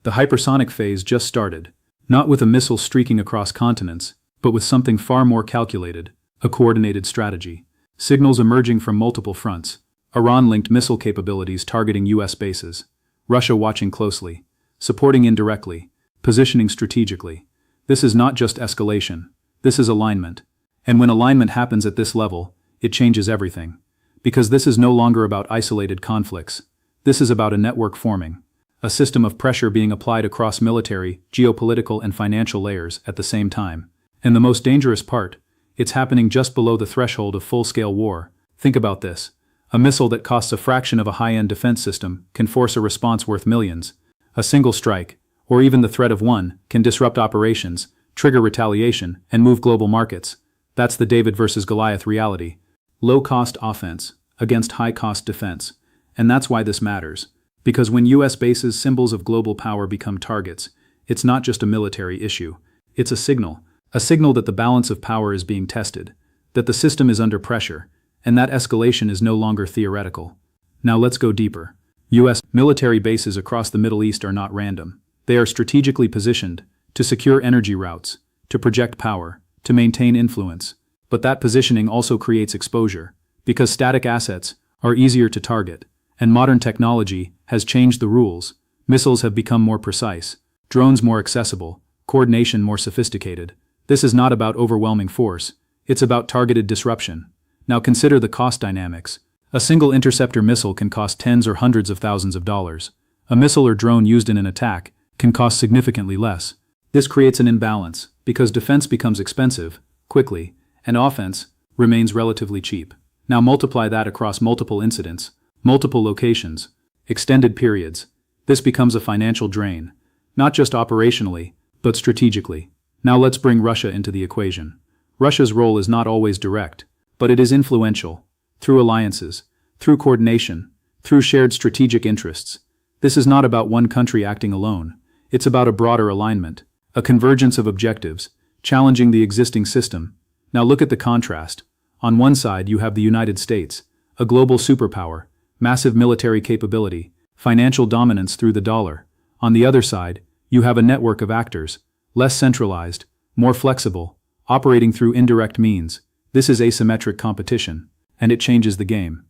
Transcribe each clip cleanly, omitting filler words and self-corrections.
The hypersonic phase just started, not with a missile streaking across continents, but with something far more calculated, a coordinated strategy. Signals emerging from multiple fronts, Iran-linked missile capabilities targeting US bases, Russia watching closely, supporting indirectly, positioning strategically. This is not just escalation, this is alignment. And when alignment happens at this level, it changes everything. Because this is no longer about isolated conflicts. This is about a network forming, a system of pressure being applied across military, geopolitical, and financial layers at the same time. And the most dangerous part, it's happening just below the threshold of full-scale war. Think about this. A missile that costs a fraction of a high-end defense system can force a response worth millions. A single strike, or even the threat of one, can disrupt operations, trigger retaliation, and move global markets. That's the David versus Goliath reality. Low-cost offense against high-cost defense. And that's why this matters. Because when US bases, symbols of global power, become targets, it's not just a military issue. It's a signal that the balance of power is being tested, that the system is under pressure, and that escalation is no longer theoretical. Now let's go deeper. US military bases across the Middle East are not random. They are strategically positioned to secure energy routes, to project power, to maintain influence. But that positioning also creates exposure, because static assets are easier to target, and modern technology has changed the rules. Missiles have become more precise, drones more accessible, coordination more sophisticated. This is not about overwhelming force, it's about targeted disruption. Now consider the cost dynamics. A single interceptor missile can cost tens or hundreds of thousands of dollars. A missile or drone used in an attack can cost significantly less. This creates an imbalance, because defense becomes expensive, quickly, and offense remains relatively cheap. Now multiply that across multiple incidents, multiple locations, extended periods. This becomes a financial drain, not just operationally, but strategically. Now let's bring Russia into the equation. Russia's role is not always direct, but it is influential, through alliances, through coordination, through shared strategic interests. This is not about one country acting alone, it's about a broader alignment, a convergence of objectives, challenging the existing system. Now look at the contrast. On one side you have the United States, a global superpower, massive military capability, financial dominance through the dollar. On the other side, you have a network of actors, less centralized, more flexible, operating through indirect means. This is asymmetric competition, and it changes the game.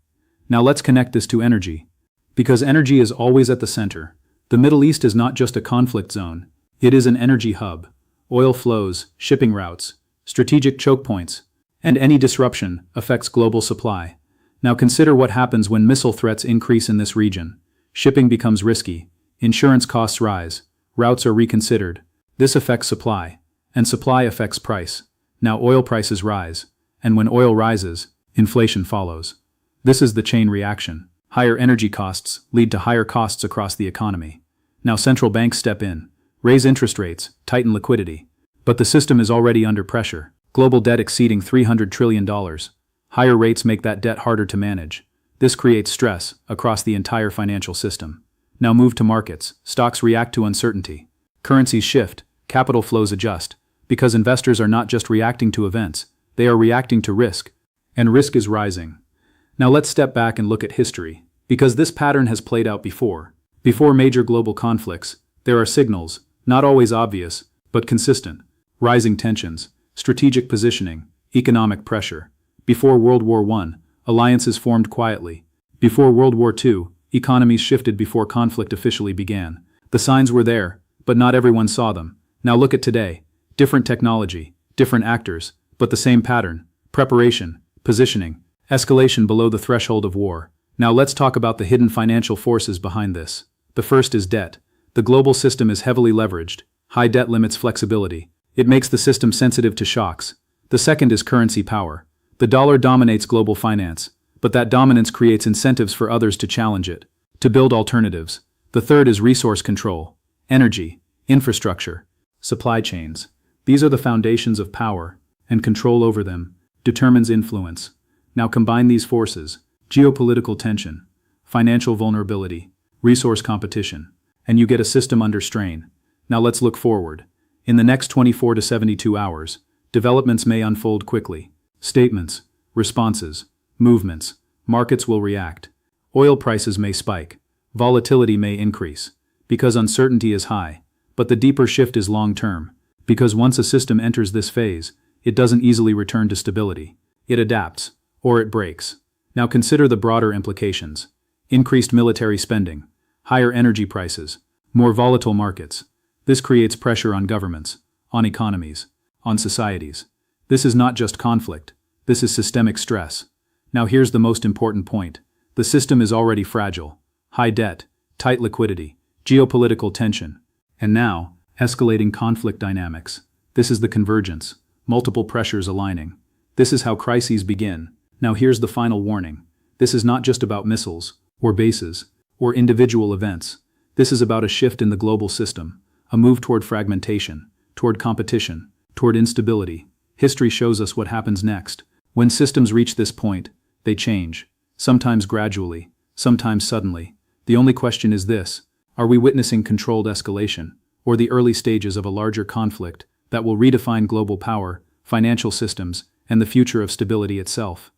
Now let's connect this to energy. Because energy is always at the center. The Middle East is not just a conflict zone, it is an energy hub. Oil flows, shipping routes, strategic choke points, and any disruption affects global supply. Now consider what happens when missile threats increase in this region. Shipping becomes risky, insurance costs rise, routes are reconsidered. This affects supply, and supply affects price. Now oil prices rise, and when oil rises, inflation follows. This is the chain reaction. Higher energy costs lead to higher costs across the economy. Now central banks step in, raise interest rates, tighten liquidity. But the system is already under pressure. Global debt exceeding $300 trillion. Higher rates make that debt harder to manage. This creates stress across the entire financial system. Now move to markets. Stocks react to uncertainty. Currencies shift, capital flows adjust. Because investors are not just reacting to events, they are reacting to risk. And risk is rising. Now let's step back and look at history. Because this pattern has played out before. Before major global conflicts, there are signals, not always obvious, but consistent. Rising tensions, strategic positioning, economic pressure. Before World War I, alliances formed quietly. Before World War II, economies shifted before conflict officially began. The signs were there, but not everyone saw them. Now look at today. Different technology, different actors, but the same pattern. Preparation, positioning, escalation below the threshold of war. Now let's talk about the hidden financial forces behind this. The first is debt. The global system is heavily leveraged. High debt limits flexibility. It makes the system sensitive to shocks. The second is currency power. The dollar dominates global finance, but that dominance creates incentives for others to challenge it, to build alternatives. The third is resource control. Energy, infrastructure, supply chains. These are the foundations of power, and control over them determines influence. Now combine these forces: geopolitical tension, financial vulnerability, resource competition, and you get a system under strain. Now let's look forward. In the next 24 to 72 hours, developments may unfold quickly. Statements, responses, movements, markets will react. Oil prices may spike. Volatility may increase. Because uncertainty is high. But the deeper shift is long-term. Because once a system enters this phase, it doesn't easily return to stability. It adapts, or it breaks. Now consider the broader implications. Increased military spending, higher energy prices, more volatile markets. This creates pressure on governments, on economies, on societies. This is not just conflict, this is systemic stress. Now here's the most important point. The system is already fragile. High debt, tight liquidity, geopolitical tension. And now, escalating conflict dynamics. This is the convergence, multiple pressures aligning. This is how crises begin. Now here's the final warning. This is not just about missiles, or bases, or individual events. This is about a shift in the global system, a move toward fragmentation, toward competition, toward instability. History shows us what happens next. When systems reach this point, they change, sometimes gradually, sometimes suddenly. The only question is this: are we witnessing controlled escalation, or the early stages of a larger conflict that will redefine global power, financial systems, and the future of stability itself?